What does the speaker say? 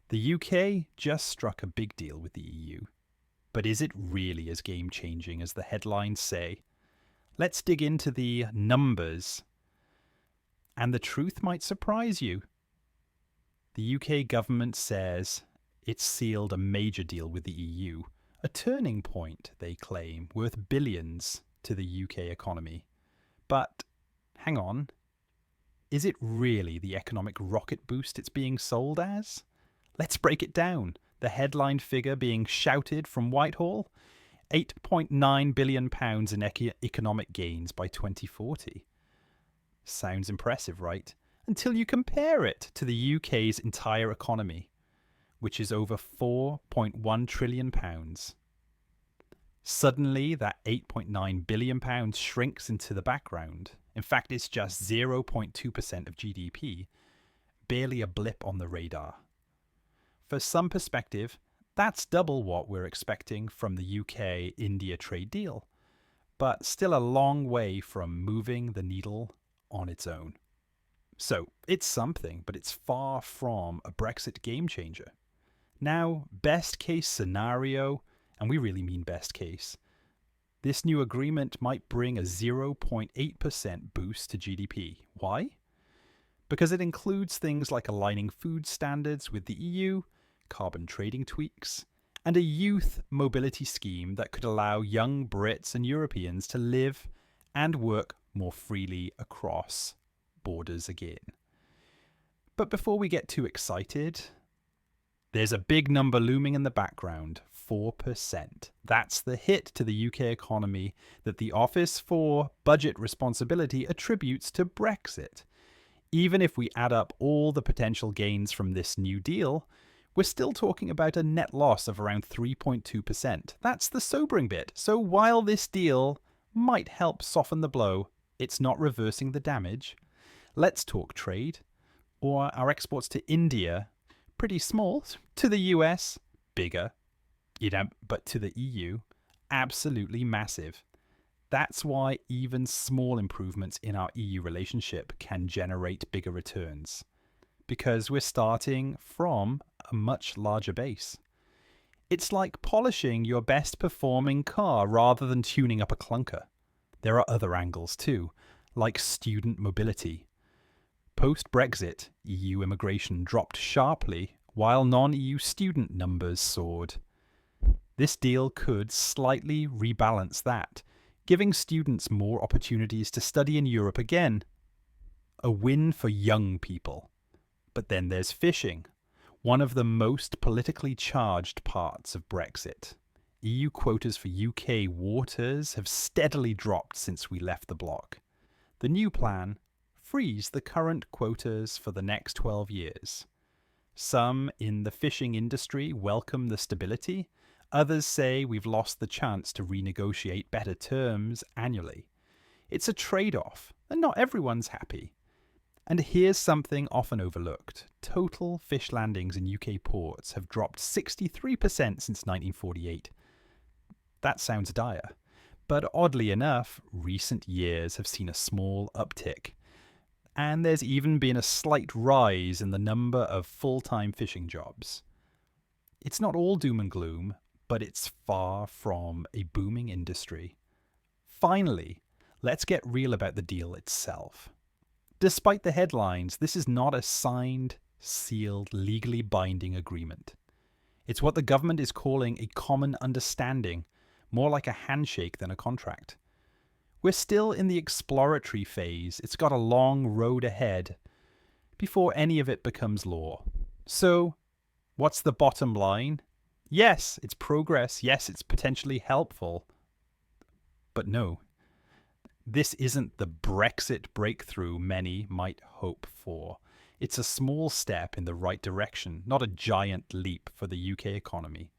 The UK just struck a big deal with the EU. But is it really as game-changing as the headlines say? Let's dig into the numbers. And the truth might surprise you. The UK government says it's sealed a major deal with the EU, a turning point, they claim, worth billions to the UK economy. But hang on, is it really the economic rocket boost it's being sold as? Let's break it down. The headline figure being shouted from Whitehall, £8.9 billion in economic gains by 2040. Sounds impressive, right? Until you compare it to the UK's entire economy, which is over £4.1 trillion. Suddenly, that £8.9 billion shrinks into the background. In fact, it's just 0.2% of GDP, barely a blip on the radar. For some perspective, that's double what we're expecting from the UK-India trade deal, but still a long way from moving the needle on its own. So, it's something, but it's far from a Brexit game changer. Now, best case scenario, and we really mean best case, this new agreement might bring a 0.8% boost to GDP. Why? Because it includes things like aligning food standards with the EU, carbon trading tweaks, and a youth mobility scheme that could allow young Brits and Europeans to live and work more freely across borders again. But before we get too excited, there's a big number looming in the background, 4%. That's the hit to the UK economy that the Office for Budget Responsibility attributes to Brexit. Even if we add up all the potential gains from this new deal, we're still talking about a net loss of around 3.2%. That's the sobering bit. So while this deal might help soften the blow, it's not reversing the damage. Let's talk trade, or our exports to India, pretty small, to the US, bigger, but to the EU, absolutely massive. That's why even small improvements in our EU relationship can generate bigger returns, because we're starting from a much larger base. It's like polishing your best performing car rather than tuning up a clunker. There are other angles too, like student mobility. Post-Brexit, EU immigration dropped sharply while non-EU student numbers soared. This deal could slightly rebalance that, giving students more opportunities to study in Europe again. A win for young people. But then there's fishing, one of the most politically charged parts of Brexit. EU quotas for UK waters have steadily dropped since we left the bloc. The new plan: freeze the current quotas for the next 12 years. Some in the fishing industry welcome the stability. Others say we've lost the chance to renegotiate better terms annually. It's a trade-off, and not everyone's happy. And here's something often overlooked. Total fish landings in UK ports have dropped 63% since 1948. That sounds dire. But oddly enough, recent years have seen a small uptick. And there's even been a slight rise in the number of full-time fishing jobs. It's not all doom and gloom, but it's far from a booming industry. Finally, let's get real about the deal itself. Despite the headlines, this is not a signed, sealed, legally binding agreement. It's what the government is calling a common understanding, more like a handshake than a contract. We're still in the exploratory phase. It's got a long road ahead before any of it becomes law. So, what's the bottom line? Yes, it's progress. Yes, it's potentially helpful. But no, this isn't the Brexit breakthrough many might hope for. It's a small step in the right direction, not a giant leap for the UK economy.